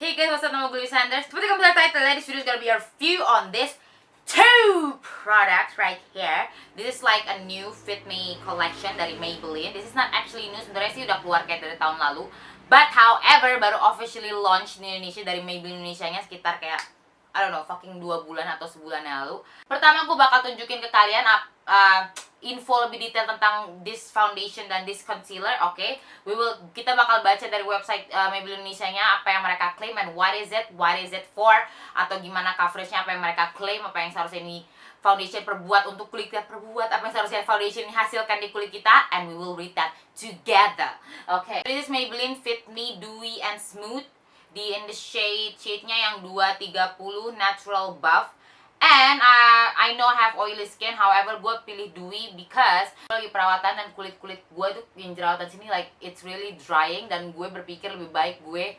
Hey guys, what's up? Nama gue Sanders. Seperti kamu lihat title, this video is gonna be a review on this two products right here. This is like a new Fit Me collection dari Maybelline. This is not actually new, sebenarnya sih udah keluar kayak dari tahun lalu. But however, baru officially launch di Indonesia dari Maybelline Indonesia-nya sekitar kayak I don't know, fucking 2 bulan atau sebulan yang lalu. Pertama aku bakal tunjukin ke kalian info lebih detail tentang this foundation dan this concealer, oke? Kita bakal baca dari website Maybelline Indonesia-nya apa yang mereka claim and what is it for, atau gimana coveragenya, apa yang mereka claim, apa yang seharusnya ini foundation perbuat untuk kulit kita perbuat, apa yang seharusnya foundation ini hasilkan di kulit kita, and we will read that together. Okay. This is Maybelline Fit Me Dewy and Smooth in the shade-nya yang 230 Natural Buff. And I know I have oily skin, however gue pilih dewy because lagi perawatan dan kulit-kulit gue tuh yang jerawatan sini like it's really drying, dan gue berpikir lebih baik gue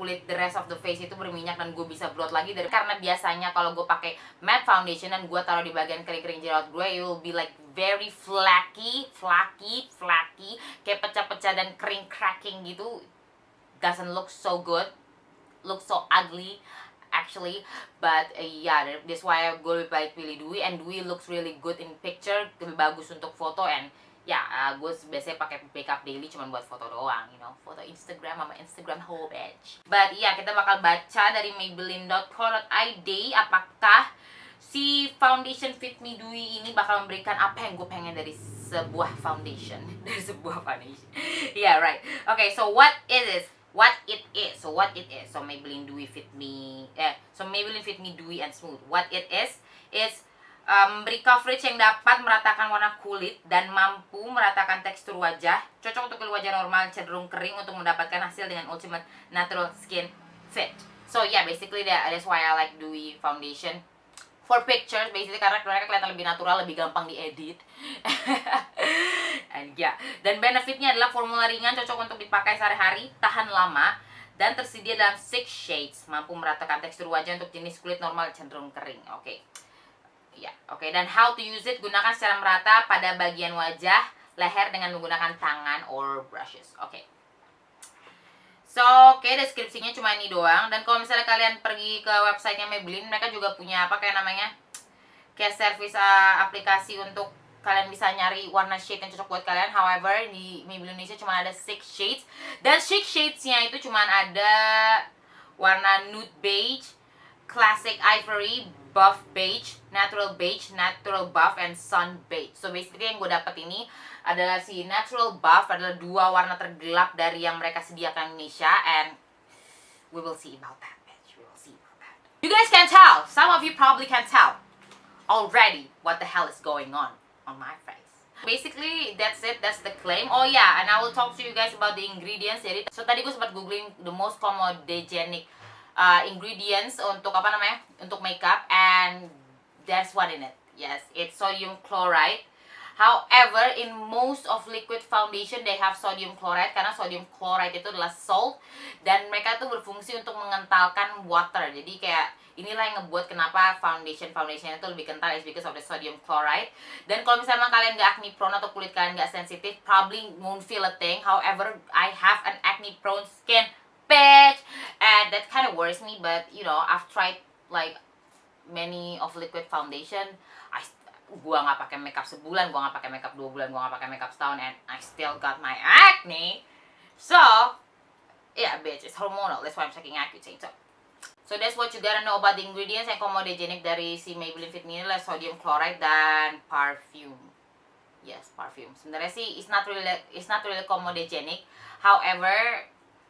kulit the rest of the face itu berminyak dan gue bisa blot lagi karena biasanya kalau gue pakai matte foundation dan gue taruh di bagian kering-kering jerawat gue, it will be like very flaky, kayak pecah-pecah dan kering cracking gitu. Doesn't look so good, looks so ugly actually, but yeah, that's why gue lebih baik pilih dewy, and dewy looks really good in picture, lebih bagus untuk foto, and gue biasanya pakai makeup daily cuman buat foto doang, you know, foto Instagram sama Instagram whole batch. But kita bakal baca dari maybelline.co.id apakah si foundation Fit Me Dewy ini bakal memberikan apa yang gue pengen dari sebuah foundation. Yeah, right. Okay, so what it is. So Maybelline Dewy Fit Me Maybelline Fit Me Dewy and Smooth. What it is memberi coverage yang dapat meratakan warna kulit dan mampu meratakan tekstur wajah, cocok untuk kulit wajah normal cenderung kering untuk mendapatkan hasil dengan ultimate natural skin fit. So yeah, basically that's why I like Dewy foundation for pictures, basically karena mereka kelihatan lebih natural, lebih gampang diedit. And dan benefitnya adalah formula ringan, cocok untuk dipakai sehari-hari, tahan lama, dan tersedia dalam 6 shades, mampu meratakan tekstur wajah untuk jenis kulit normal cenderung kering. Oke. Dan how to use it, gunakan secara merata pada bagian wajah, leher dengan menggunakan tangan or brushes. So, deskripsinya cuma ini doang. Dan kalau misalnya kalian pergi ke websitenya Maybelline, mereka juga punya kayak service aplikasi untuk kalian bisa nyari warna shade yang cocok buat kalian. However, di Maybelline Indonesia cuma ada 6 shades. Dan 6 shades-nya itu cuma ada warna nude beige, classic ivory, buff beige, natural buff, and sun beige. So basically yang gue dapet ini adalah si natural buff, adalah 2 warna tergelap dari yang mereka sediakan di Indonesia, and we will see about that, bitch. You guys can tell, some of you probably can tell already what the hell is going on my face. Basically that's it, that's the claim. Oh yeah, and I will talk to you guys about the ingredients. Jadi tadi gue sempat googling the most comedogenic ingredients untuk untuk makeup, and that's what in it. Yes, it's sodium chloride. However, in most of liquid foundation they have sodium chloride, karena sodium chloride itu adalah salt, dan mereka tuh berfungsi untuk mengentalkan water. Jadi kayak inilah yang ngebuat kenapa foundation itu lebih kental, is because of the sodium chloride. Dan kalau misalnya kalian gak acne prone atau kulit kalian gak sensitif, probably won't feel a thing. However, I have an acne prone skin, bitch, and that kind of worries me. But you know, I've tried like many of liquid foundation. Gua nggak pakai makeup sebulan, gua nggak pakai makeup 2 bulan, gua nggak pakai makeup setahun, and I still got my acne. So yeah, bitch, it's hormonal. That's why I'm taking Accutane. So that's what you gotta know about the ingredients. Yang comedogenic dari si Maybelline Fit Me ini adalah sodium chloride dan perfume. Yes, perfume. Sebenarnya sih it's not really comedogenic. However,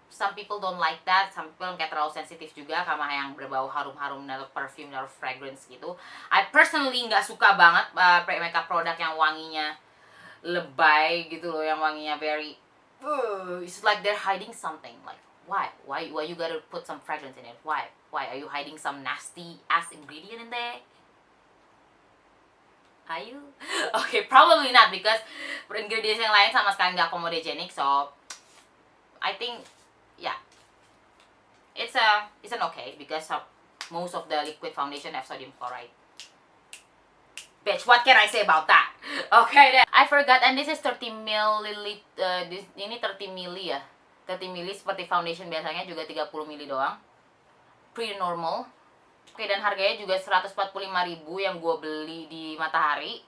some people don't like that. Some people kayak terlalu sensitif juga sama yang berbau harum-harum, naruh perfume, naruh fragrance gitu. I personally nggak suka banget makeup produk yang wanginya lebay gitu loh, yang wanginya very it's like they're hiding something. Like why you gotta put some fragrance in it? Why are you hiding some nasty ass ingredient in there? Are you? Okay, probably not, because ingredients yang lain sama sekali nggak comedogenic. So I think it's an okay, because most of the liquid foundation have sodium chloride. Bitch, what can I say about that? Okay, then I forgot, and this is 30 milliliter. Ini 30 mili ya. 30 mili seperti foundation biasanya juga 30 mili doang. pretty normal. Oke, dan harganya juga 145.000 yang gue beli di Matahari,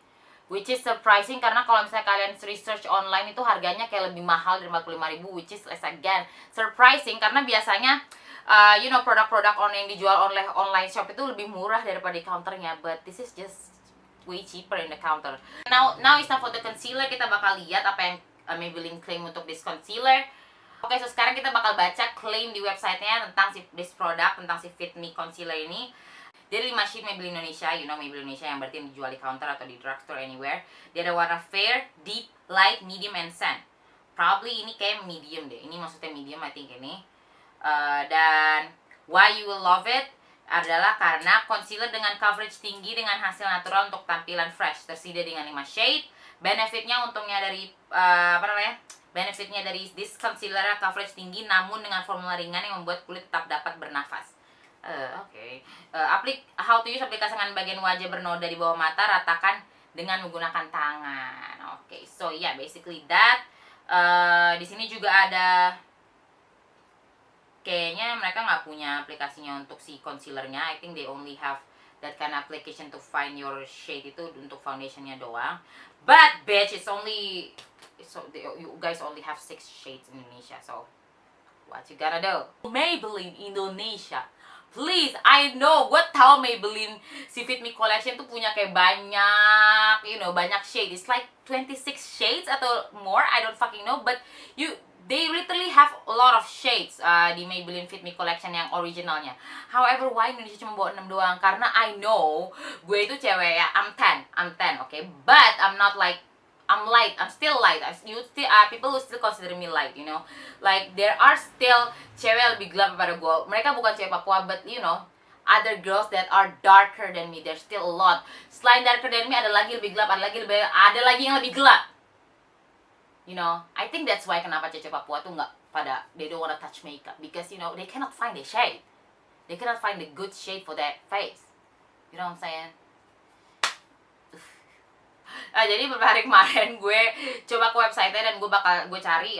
which is surprising karena kalau misalnya kalian research online itu harganya kayak lebih mahal dari 45.000, which is again surprising karena biasanya produk-produk online yang dijual oleh online shop itu lebih murah daripada di counternya, but this is just way cheaper in the counter. Now it's time for the concealer. Kita bakal lihat apa yang Maybelline claim untuk this concealer. Oke, so sekarang kita bakal baca claim di websitenya tentang this produk, tentang si Fit Me Concealer ini. Dia 5 sheet Maybelline Indonesia, Maybelline Indonesia yang berarti yang dijual di counter atau di drugstore anywhere. Dia ada warna fair, deep, light, medium, and sand. Probably ini kayak medium deh, ini maksudnya medium I think ini. Dan why you will love it adalah karena concealer dengan coverage tinggi dengan hasil natural untuk tampilan fresh, tersedia dengan 5 shade. Benefitnya untungnya dari benefitnya dari this concealer coverage tinggi namun dengan formula ringan yang membuat kulit tetap dapat bernafas. How to use, aplikasikan bagian wajah bernoda di bawah mata, ratakan dengan menggunakan tangan. So yeah, basically that. Di sini juga ada, kayaknya mereka nggak punya aplikasinya untuk si concealernya. I think they only have that kind of application to find your shade itu untuk foundationnya doang. But bitch, you guys only have 6 shades in Indonesia, so what you gotta do? Maybelline Indonesia, please. I know, gue tau Maybelline si Fit Me Collection tuh punya kayak banyak, banyak shade. It's like 26 shades atau more, I don't fucking know. But they literally have a lot of shades di Maybelline Fit Me Collection yang originalnya. However, why Indonesia cuma bawa 6 doang? Karena I know gue itu cewek ya, I'm 10, okay? But I'm not like, I'm light, I'm still light. People who still consider me light, like there are still cewek yang lebih gelap daripada gue. Mereka bukan cewek Papua, but other girls that are darker than me. There's still a lot. Selain darker than me, ada lagi lebih gelap, ada lagi yang lebih gelap. I think that's why kenapa cewek Papua tuh they don't wanna touch makeup, because they cannot find the shade. They cannot find the good shade for their face. You know what I'm saying? Jadi beberapa hari kemarin gue coba ke website-nya dan gue cari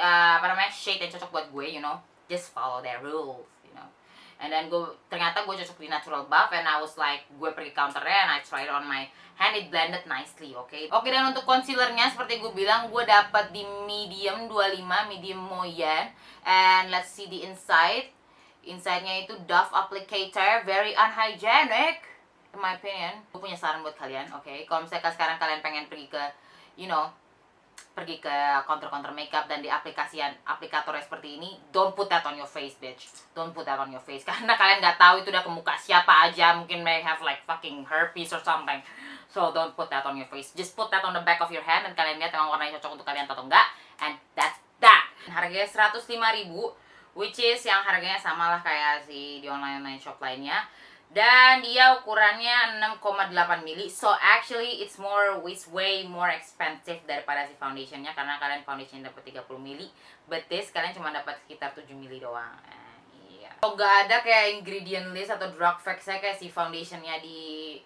shade yang cocok buat gue, just follow their rules, and then ternyata gue cocok di natural buff, and I was like, gue pergi counternya and I tried it on my hand, it blended nicely, okay, dan untuk concealernya seperti gue bilang, gue dapat di medium 25, medium Moyen, and let's see the inside-nya itu Dove applicator, very unhygienic in my opinion. Gue punya saran buat kalian, okay? Kalau misalnya sekarang kalian pengen pergi ke, pergi ke counter makeup dan di aplikatornya seperti ini, don't put that on your face, bitch. Don't put that on your face, karena kalian nggak tahu itu udah ke muka siapa aja. Mungkin may have like fucking herpes or something. So don't put that on your face. Just put that on the back of your hand dan kalian lihat emang warnanya cocok untuk kalian atau enggak. And that's that. Harganya 105.000, which is yang harganya samalah kayak si di online shop lainnya. Dan dia ukurannya 6,8 mili. So actually it's way more expensive daripada si foundationnya, karena kalian foundation dapat 30 mili, but this kalian cuma dapat sekitar 7 mili doang. Iya. So nggak ada kayak ingredient list atau drug facts-nya kayak si foundationnya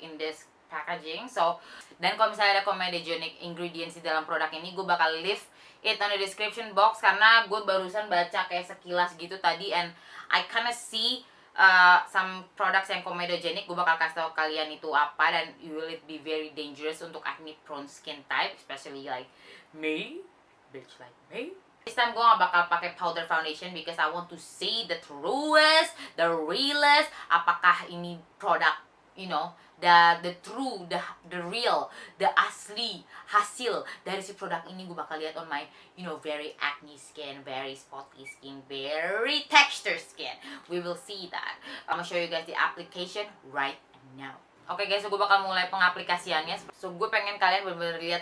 in this packaging. So, dan kalau misalnya ada comedogenic ingredients di dalam produk ini, gue bakal leave it on the description box, karena gue barusan baca kayak sekilas gitu tadi, and I kinda see some products yang comedogenic. Gue bakal kasih tau kalian itu apa, dan will it be very dangerous untuk acne prone skin type, especially like me, bitch like me. This time gue gak bakal pakai powder foundation because I want to see the truest, the realest, apakah ini produk, the true, the real, the asli hasil dari si produk ini. Gue bakal lihat on my, very acne skin, very spotty skin, very texture skin. We will see that. I'm gonna show you guys the application right now. Oke guys, so gue bakal mulai pengaplikasiannya. So gue pengen kalian bener-bener lihat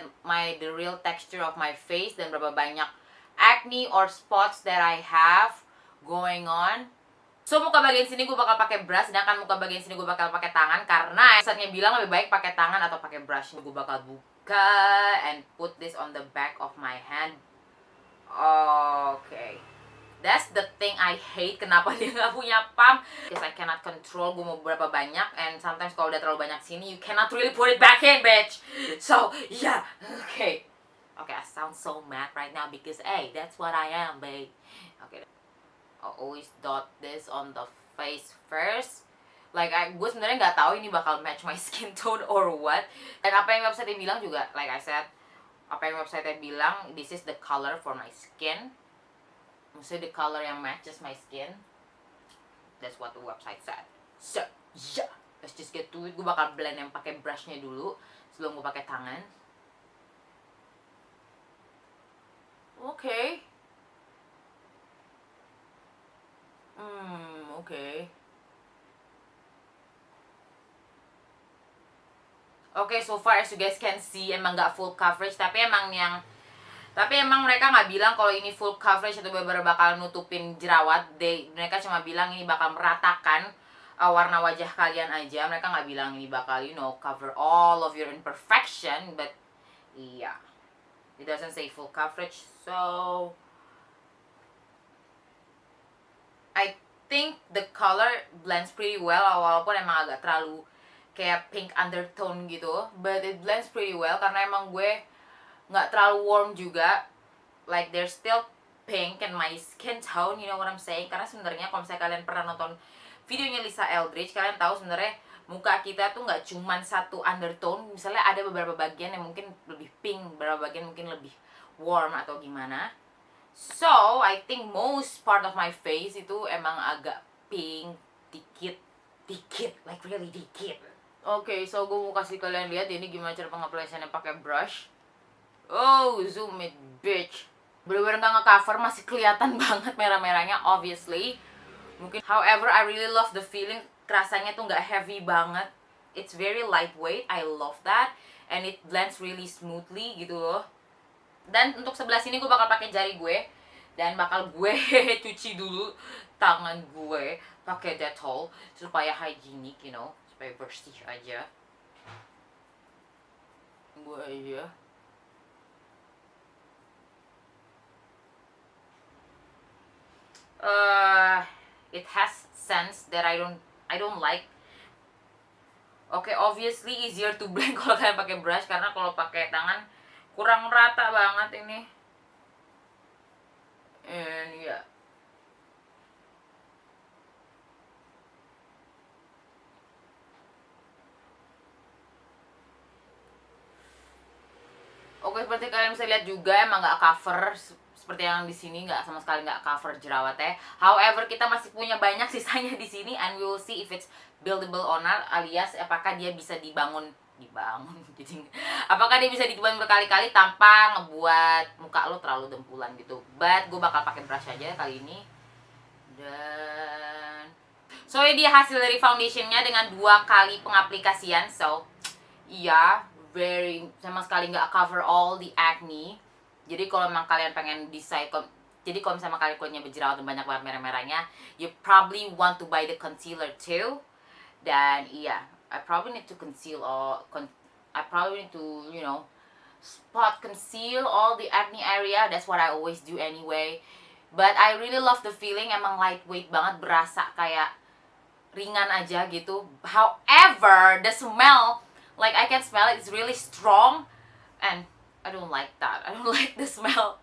the real texture of my face dan berapa banyak acne or spots that I have going on. So muka bagian sini gue bakal pakai brush, sedangkan muka bagian sini gue bakal pakai tangan, karena website-nya bilang lebih baik pakai tangan atau pakai brush. Gue bakal buka and put this on the back of my hand. Okay, that's the thing I hate. Kenapa dia nggak punya pump? Because I cannot control gue mau berapa banyak, and sometimes kalau udah terlalu banyak sini, you cannot really put it back in, bitch. So yeah, okay, I sound so mad right now because hey, that's what I am, babe. Okay. I'll always dot this on the face first, Like gue sebenarnya nggak tahu ini bakal match my skin tone or what. Dan apa yang website bilang juga, like I said, apa yang website bilang, this is the color for my skin. Maksudnya the color yang matches my skin. That's what the website said. So, yeah, let's just get to it. Gue bakal blend yang pakai brushnya dulu sebelum gue pakai tangan. Oke. Oke. Oke, so far as you guys can see, emang nggak full coverage, tapi emang mereka nggak bilang kalau ini full coverage atau bener-bener bakal nutupin jerawat. Mereka cuma bilang ini bakal meratakan warna wajah kalian aja. Mereka nggak bilang ini bakal, cover all of your imperfection. But yeah, it doesn't say full coverage. So I think the color blends pretty well, walaupun emang agak terlalu kayak pink undertone gitu, but it blends pretty well karena emang gue nggak terlalu warm juga, like there's still pink in my skin tone, you know what I'm saying? Karena sebenarnya kalau misalnya kalian pernah nonton videonya Lisa Eldridge, kalian tahu sebenarnya muka kita tuh nggak cuman satu undertone. Misalnya ada beberapa bagian yang mungkin lebih pink, beberapa bagian mungkin lebih warm atau gimana. So I think most part of my face itu emang agak pink dikit, like really dikit. Oke, so gue mau kasih kalian lihat ini gimana cara pengaplikasiannya pakai brush. Oh, zoom it, bitch. Bener-bener gak nge-cover, masih kelihatan banget merah-merahnya, obviously. Mungkin, however, I really love the feeling. Rasanya tuh gak heavy banget. It's very lightweight, I love that. And it blends really smoothly gitu loh. Dan untuk sebelah sini gue bakal pakai jari gue. Dan bakal gue cuci dulu tangan gue pakai Dettol supaya hygienic, supaya bersih aja. Gue aja. It has scents that I don't like. Okay, obviously easier to blend kalau kalian pakai brush, karena kalau pakai tangan kurang rata banget ini. And yeah. Oke, seperti kalian bisa lihat juga emang nggak cover seperti yang di sini, nggak sama sekali nggak cover jerawatnya. However, kita masih punya banyak sisanya di sini, and we will see if it's buildable or not, alias apakah dia bisa dibangun jadi apakah dia bisa dibangun berkali-kali tanpa ngebuat muka lo terlalu dempulan gitu. But gue bakal pakai brush aja kali ini. Dan so ini dia hasil dari foundationnya dengan 2 kali pengaplikasian. So iya, very sama sekali nggak cover all the acne. Jadi kalau memang kalian pengen decide, jadi kalau misalnya kalian kulitnya berjerawat dan banyak banget merah-merahnya, you probably want to buy the concealer too. Dan iya, I probably need to conceal I probably need to, spot conceal all the acne area. That's what I always do anyway. But I really love the feeling, emang lightweight banget, berasa kayak ringan aja gitu. However, the smell, like I can smell it, it's really strong, and I don't like that. I don't like the smell.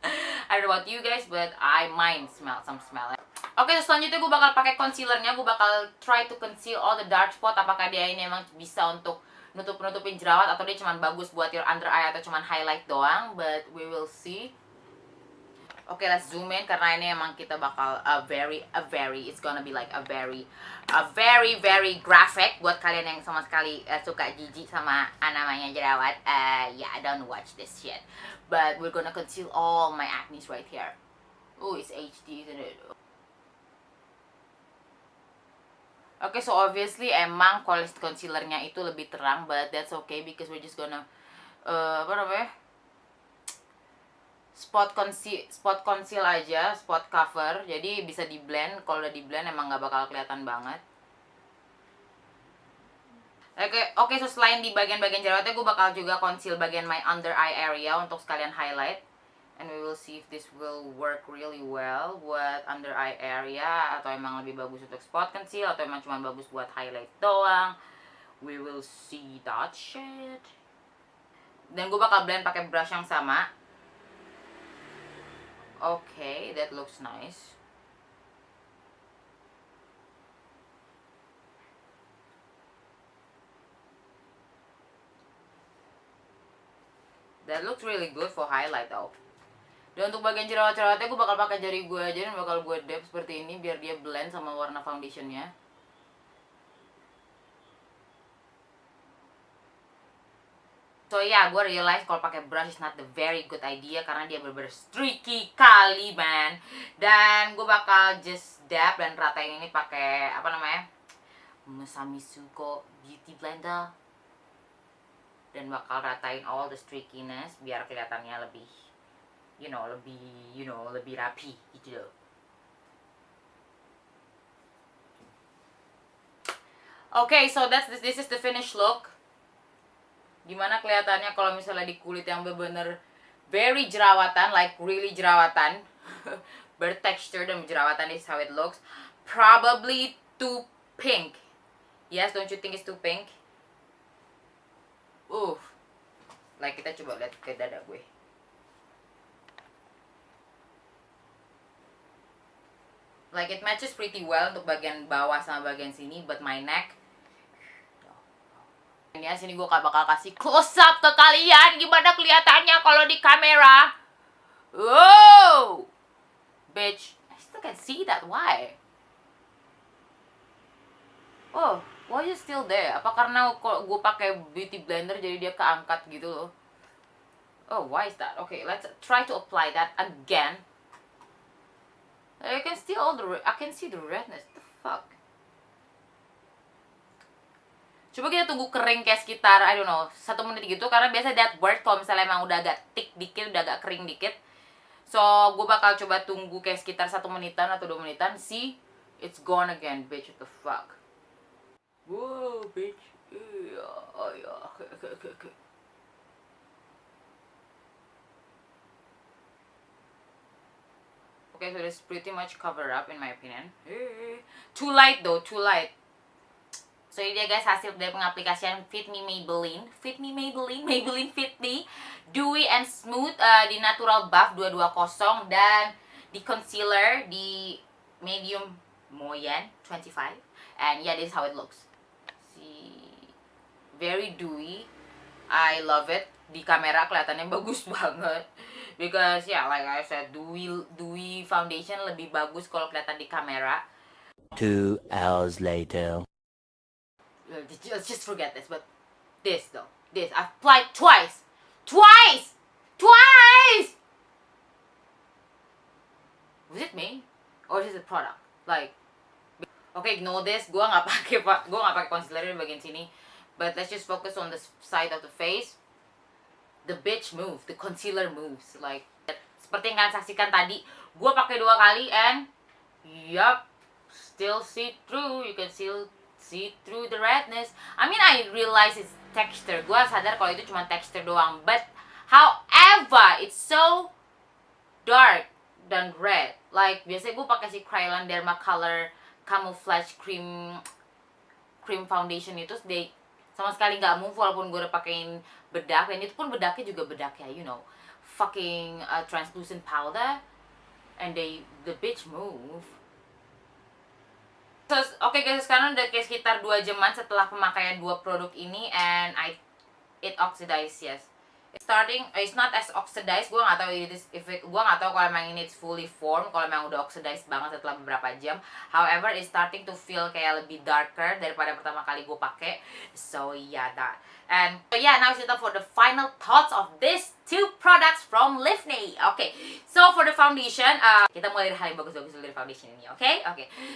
I don't know about you guys, but I mind smell. Oke, selanjutnya gue bakal pakai concealernya. Gue bakal try to conceal all the dark spot. Apakah dia ini emang bisa untuk nutupin jerawat, atau dia cuma bagus buat your under eye atau cuma highlight doang. But we will see. Oke, let's zoom in karena ini emang kita bakal it's gonna be like a very graphic buat kalian yang sama sekali suka jijik sama namanya jerawat. Yeah, I don't watch this shit. But we're gonna conceal all my acne right here. Oh, it's HD, isn't it? Oke, so obviously emang kualitas concealernya itu lebih terang, but that's okay because we're just gonna spot conceal aja, spot cover. Jadi bisa di blend. Kalau udah di blend emang nggak bakal kelihatan banget. Oke, so selain di bagian-bagian jerawatnya, gue bakal juga conceal bagian my under eye area untuk sekalian highlight. And we will see if this will work really well buat under eye area, atau emang lebih bagus untuk spot conceal, atau emang cuma bagus buat highlight doang. We will see that shit. Dan gue bakal blend pakai brush yang sama. Okay, that looks nice. That looks really good for highlight though. Dan untuk bagian jerawat-jerawatnya gue bakal pakai jari gue aja dan bakal gue dab seperti ini biar dia blend sama warna foundationnya. So yeah, gue realize kalau pakai brush is not the very good idea karena dia bener-bener streaky kali, man. Dan gue bakal just dab dan ratain ini pakai apa namanya, Musamisuko Beauty Blender. Dan bakal ratain all the streakiness biar kelihatannya lebih, lebih rapi gitu loh. Okay, so this is the finished look. Gimana kelihatannya kalau misalnya di kulit yang bener-bener very jerawatan, like really jerawatan, bertekstur dan jerawatan, this is how it looks. Probably too pink. Yes, don't you think it's too pink? Like kita coba lihat ke dada gue. Like it matches pretty well untuk bagian bawah sama bagian sini, but my neck. Ini sini gue bakal kasih close up ke kalian gimana kelihatannya kalau di kamera. Oh, bitch, I still can see that. Why? Oh, why is still there? Apa karena gue pakai beauty blender jadi dia keangkat gitu loh? Oh, why is that? Okay, let's try to apply that again. I can see the redness. The fuck? Coba kita tunggu kering kayak sekitar, I don't know, 1 menit gitu. Karena biasa that word kalau misalnya emang udah agak thick dikit, udah agak kering dikit. So, gue bakal coba tunggu kayak sekitar 1 menitan atau 2 menitan. See? It's gone again, bitch. What the fuck? Whoa, bitch. Oh, yeah. Okay. Okay, so it's pretty much covered up in my opinion. Too light though, too light. So ini dia guys hasil dari pengaplikasian Fit Me Maybelline Fit Me Dewy and Smooth di Natural Buff 220 dan di concealer di medium Moyen 25. And yeah, this is how it looks. See, very dewy. I love it. Di kamera kelihatannya bagus banget. Because yeah, like I said, dewy foundation lebih bagus kalau kelihatan di kamera. 2 hours later. Let's just forget this, but this though, this I've applied twice. Was it me or is it product? Like, okay, ignore this. Gua nggak pakai concealer di bagian sini. But let's just focus on the side of the face. The bitch move, the concealer moves. Like, seperti yang kalian saksikan tadi, gua pakai 2 kali and yup, still see through. You can still see through the redness. I mean, I realize it's texture. Gua sadar kalau itu cuma texture doang. But however, it's so dark dan red. Like biasanya gue pakai si Kryolan Derma Color Camouflage Cream Foundation itu, they sama sekali nggak move walaupun gue udah pakein bedak. Dan itu pun bedaknya juga bedak ya, fucking translucent powder. And the bitch move. So, okay guys, sekarang udah kayak sekitar 2 jaman setelah pemakaian 2 produk ini and it oxidized, yes. It's not as oxidized. Gue nggak tahu gue nggak tahu kalau emang ini it's fully formed, kalau emang udah oxidized banget setelah beberapa jam. However, it's starting to feel kayak lebih darker daripada pertama kali gue pakai. So yeah, that. And so yeah, now it's time for the final thoughts of these 2 products from Livney. Okay, so for the foundation, kita mulai dari hal yang bagus-bagus dulu dari foundation ini, okay?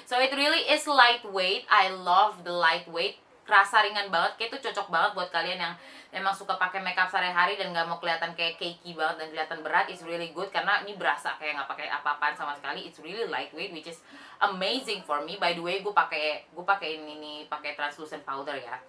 So it really is lightweight. I love the lightweight. Rasa ringan banget, kayak itu cocok banget buat kalian yang memang suka pakai makeup sehari-hari dan nggak mau kelihatan kayak cakey banget dan kelihatan berat. It's really good karena ini berasa kayak nggak pakai apa-apaan sama sekali. It's really lightweight, which is amazing for me. By the way, gue pakai translucent powder ya.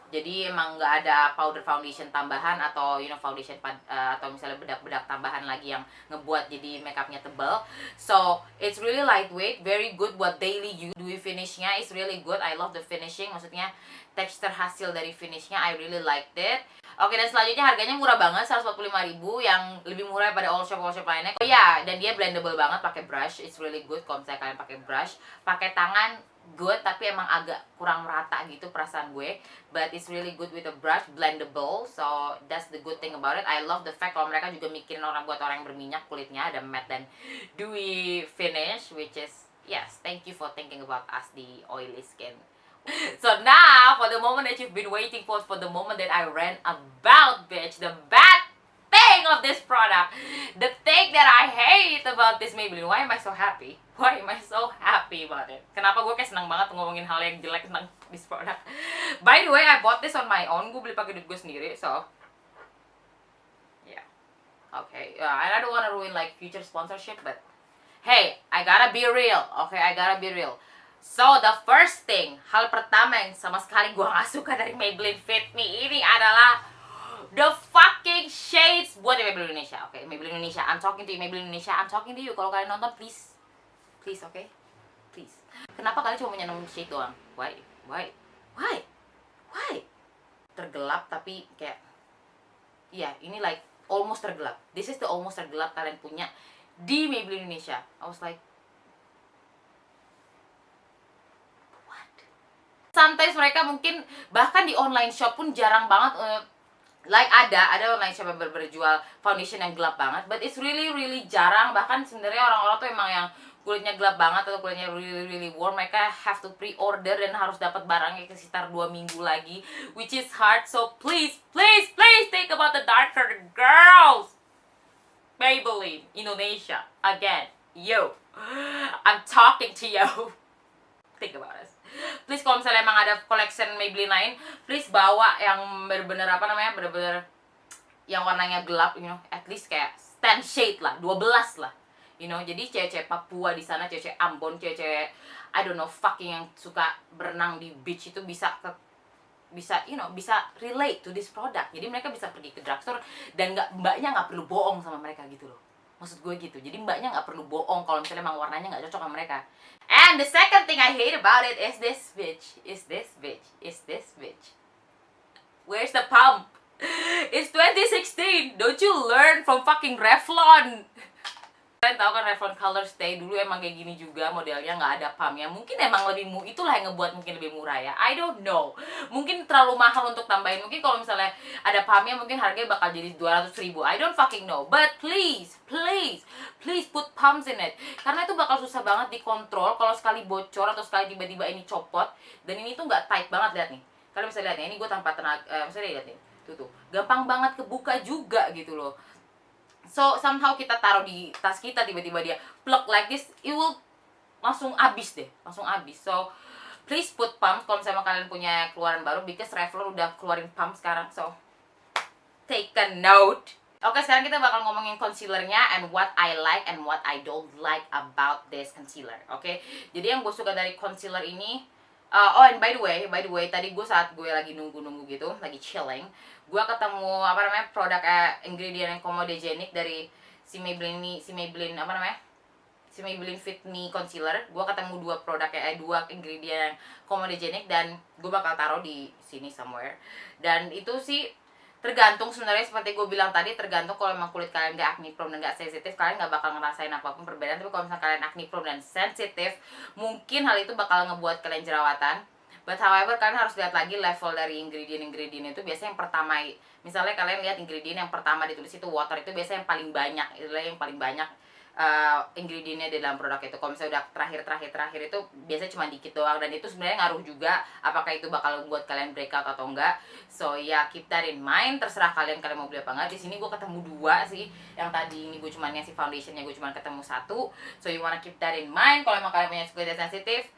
Jadi emang nggak ada powder foundation tambahan atau foundation atau misalnya bedak-bedak tambahan lagi yang ngebuat jadi makeupnya tebal. So it's really lightweight, very good buat daily use. Dewy finishnya is really good. I love the finishing, maksudnya tekstur hasil dari finishnya I really liked it. Oke, dan selanjutnya harganya murah banget, 145.000, yang lebih murah daripada all shop lainnya. Oh ya, dan dia blendable banget pakai brush. It's really good kalau misalnya kalian pakai brush. Pakai tangan good, tapi emang agak kurang merata gitu perasaan gue. But it's really good with a brush, blendable. So that's the good thing about it. I love the fact kalau mereka juga mikirin buat orang yang berminyak kulitnya, ada matte dan dewy finish, which is yes, thank you for thinking about us, the oily skin. So now, for the moment that you've been waiting for the moment that I rant about, bitch, the bad thing of this product, the thing that I hate about this Maybelline. Why am I so happy? Why am I so happy about it? Kenapa gue kayak senang banget ngomongin hal yang jelek tentang this product? By the way, I bought this on my own. Gue beli pakai duit gue sendiri, so yeah. Okay, and I don't wanna ruin like future sponsorship, but hey, I gotta be real. Okay, I gotta be real. So, the first thing, hal pertama yang sama sekali gue gak suka dari Maybelline Fit Me ini adalah the fucking shades buat Maybelline Indonesia. Oke, Maybelline Indonesia, I'm talking to you. Maybelline Indonesia, I'm talking to you. Kalau kalian nonton, please, okay, please. Kenapa kalian cuma punya 6 shade doang? Why? Tergelap tapi kayak, iya, ini like almost tergelap. This is the almost tergelap kalian punya di Maybelline Indonesia. I was like, sometimes mereka mungkin bahkan di online shop pun jarang banget like ada online shop yang berjual foundation yang gelap banget, but it's really jarang. Bahkan sebenarnya orang-orang tuh emang yang kulitnya gelap banget atau kulitnya really warm, mereka have to pre-order dan harus dapat barangnya sekitar 2 minggu lagi, which is hard. So please think about the darker girls. Maybelline Indonesia, again, yo, I'm talking to you. Think about us. Please kalau misalnya emang ada collection Maybelline lain, please bawa yang bener-bener bener-bener yang warnanya gelap, you know, at least kayak 10 shade lah, 12 lah, you know. Jadi cewek-cewek Papua di sana, cewek-cewek Ambon, cewek-cewek I don't know fucking yang suka berenang di beach itu bisa you know, bisa relate to this product. Jadi mereka bisa pergi ke drugstore dan mbaknya nggak perlu bohong sama mereka gitu loh. Maksud gue gitu. Jadi mbaknya nggak perlu bohong kalau misalnya emang warnanya nggak cocok sama mereka. And the second thing I hate about it is this bitch. Where's the pump? It's 2016. Don't you learn from fucking Revlon? Kalian tahu kan Revlon Color Stay dulu emang kayak gini juga modelnya, nggak ada pumpnya. Mungkin emang itulah yang ngebuat mungkin lebih murah ya. I don't know. Mungkin terlalu mahal untuk tambahin. Mungkin kalau misalnya ada pumpnya mungkin harganya bakal jadi 200.000. I don't fucking know. But please put pumps in it. Karena itu bakal susah banget dikontrol kalau sekali bocor atau sekali tiba-tiba ini copot. Dan ini tuh nggak tight banget, lihat nih. Kalian bisa lihat ya, ini gue tanpa tenaga, misalnya lihat nih. Tuh. Gampang banget kebuka juga gitu loh. So somehow kita taruh di tas kita, tiba-tiba dia plug like this, it will langsung habis deh, So please put pump kalau misalnya kalian punya keluaran baru, because Revlon udah keluarin pump sekarang. So take a note. Oke, sekarang kita bakal ngomongin concealernya and what I like and what I don't like about this concealer. Oke, jadi yang gue suka dari concealer ini, and by the way, tadi gue saat gue lagi nunggu gitu, lagi chilling, gue ketemu produk ingredient yang comedogenic dari si Maybelline Fit Me concealer. Gue ketemu dua ingredient yang comedogenic dan gue bakal taruh di sini somewhere. Dan itu sih tergantung sebenarnya, seperti gue bilang tadi, tergantung. Kalau emang kulit kalian gak acne prone dan gak sensitif, kalian gak bakal ngerasain apapun perbedaan. Tapi kalau misalnya kalian acne prone dan sensitif, mungkin hal itu bakal ngebuat kalian jerawatan. But however, kalian harus lihat lagi level dari ingredient itu. Biasanya yang pertama, misalnya kalian lihat ingredient yang pertama ditulis itu water, itu biasanya yang paling banyak. Itulah yang paling banyak ingredientnya di dalam produk itu. Kalau misalnya udah terakhir itu biasanya cuma dikit doang, dan itu sebenarnya ngaruh juga apakah itu bakal membuat kalian breakout atau enggak. So ya, keep that in mind. Terserah kalian mau beli apa enggak. Di sini gue ketemu 2 sih. Yang tadi ini gue cuma ngasih foundationnya, gue cuma ketemu 1. So you wanna keep that in mind. Kalau emang kalian punya kulit sensitif,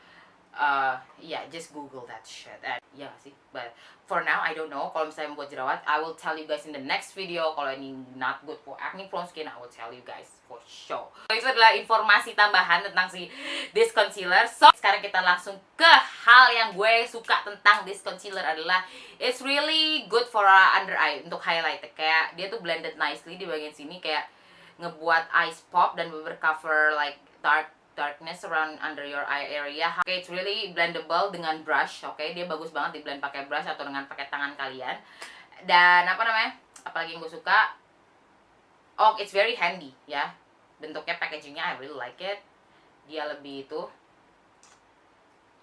yeah, just Google that shit. Yeah sih, but for now I don't know. Kalau misalnya membuat jerawat, I will tell you guys in the next video. Kalau ini not good for acne prone skin, I will tell you guys for sure. So, itu adalah informasi tambahan tentang this concealer. So sekarang kita langsung ke hal yang gue suka tentang this concealer adalah it's really good for under eye, untuk highlight. Kayak dia tuh blended nicely di bagian sini, kayak ngebuat eyes pop dan cover like darkness around under your eye area. Okay, it's really blendable dengan brush. Okay, dia bagus banget di blend pakai brush atau dengan pakai tangan kalian. Dan apalagi yang gue suka, it's very handy ya. Bentuknya, packagingnya I really like it. Dia lebih itu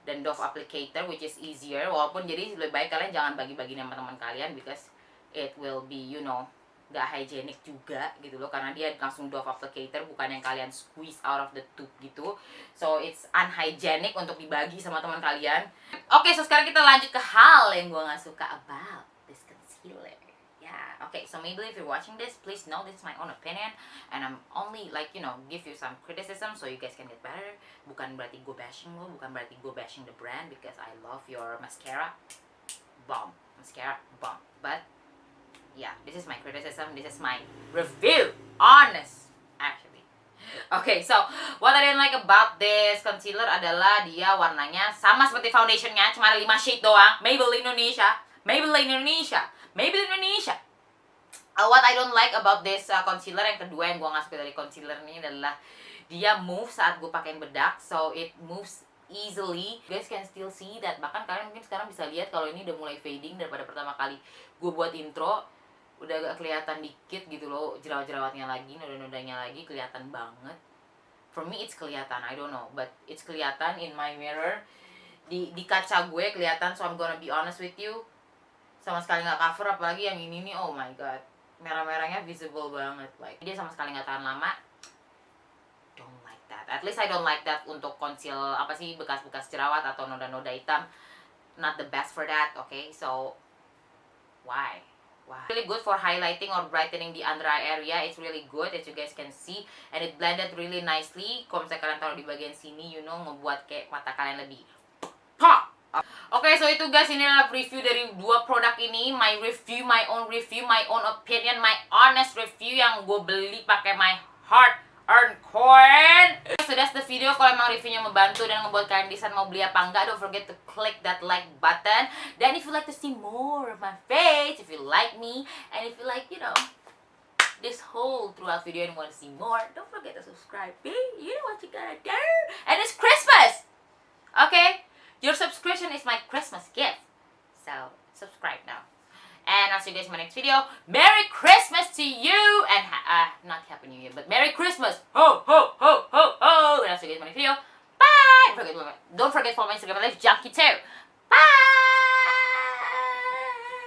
dan Dove applicator, which is easier. Walaupun jadi lebih baik kalian jangan bagi-bagi sama teman kalian, because it will be, you know, gak hygienic juga gitu loh, karena dia langsung Dove applicator, bukan yang kalian squeeze out of the tube gitu. So it's unhygienic untuk dibagi sama teman kalian. Oke, so sekarang kita lanjut ke hal yang gue gak suka about this concealer. Yeah, okay, so maybe if you're watching this, please know this is my own opinion, and I'm only like, you know, give you some criticism so you guys can get better. Bukan berarti gue bashing lo, bukan berarti gue bashing the brand, because I love your mascara, bomb, mascara, bomb. But yeah, this is my criticism, this is my review, honest, actually. Okay, so what I didn't like about this concealer adalah dia warnanya sama seperti foundationnya, cuma ada 5 shade doang. Maybelline Indonesia, Maybelline Indonesia, Maybelline Indonesia. What I don't like about this concealer, yang kedua yang gue gak suka dari concealer ini adalah dia move saat gue pakein bedak, so it moves easily. You guys can still see that. Bahkan kalian mungkin sekarang bisa lihat kalau ini udah mulai fading daripada pertama kali gue buat intro. Udah agak kelihatan dikit gitu loh, jerawat-jerawatnya lagi, noda-nodanya lagi kelihatan banget. For me it's kelihatan, I don't know, but it's kelihatan in my mirror. Di kaca gue kelihatan, so I'm gonna be honest with you. Sama sekali nggak cover, apalagi yang ini nih, oh my god, merah-merahnya visible banget, like dia sama sekali nggak tahan lama. Don't like that. At least I don't like that untuk conceal apa sih, bekas-bekas jerawat atau noda-noda hitam. Not the best for that, okay? So why? Really good for highlighting or brightening the under eye area. It's really good, as you guys can see, and it blended really nicely. Kalau misalnya kalian taruh di bagian sini, you know, ngebuat kayak mata kalian lebih pop. Oke, so itu guys, ini adalah review dari dua produk ini. My review, my own opinion, my honest review yang gue beli pakai my hard earned coin. So that's the video. Kalau emang reviewnya membantu dan ngebuat kalian desain mau beli apa enggak, don't forget to click that like button. Dan if you like to see more of my face, if you like me, and if you like, you know, this whole throughout video and want to see more, don't forget to subscribe, babe. You know what you gotta do. And it's Christmas, okay? Your subscription is my Christmas gift. So, subscribe now. And I'll see you guys in my next video. Merry Christmas to you! And, not Happy New Year, but Merry Christmas! Ho, ho, ho, ho, ho! And I'll see you guys in my next video. Bye! Don't forget to follow my Instagram.